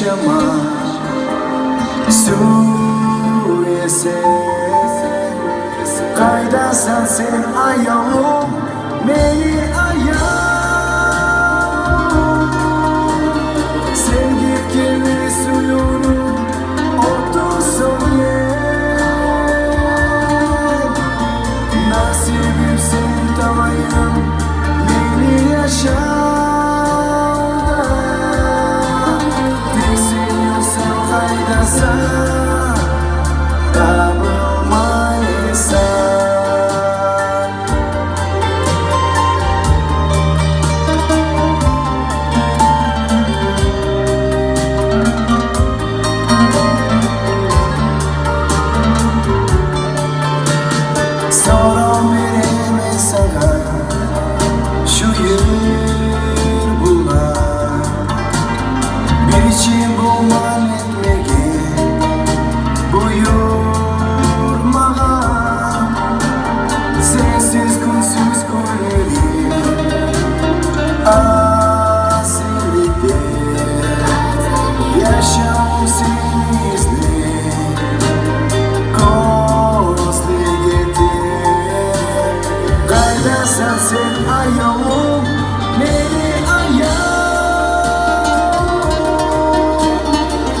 yaşama Süresi Kaydasan sen ayağım Beni ayağım Sen git kirli suyunu Otursun yer Nasibim sen tavayım Beni yaşa Sorum veremez sana şu yer bular Bir için bulman etmege buyurmağa Sensiz kunsuz koyarım Azilikte yaşam senizle Kaydasan sen ayağım Beni ayağım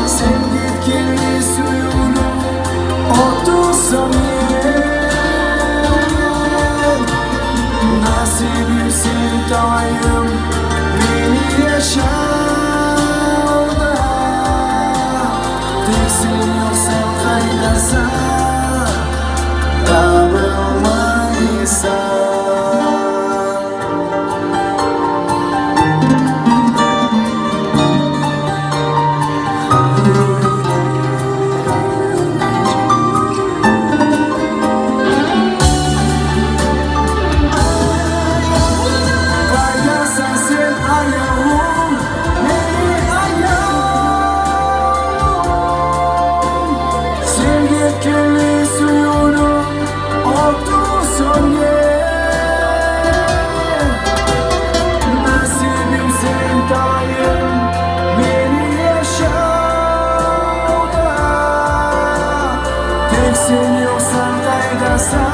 Sen git kirli suyunu Otursan yer Nasibim sen tavayım Beni yaşamda Teksin yoksan kaydasan Tabılmaysan Sen yoksan kaydasa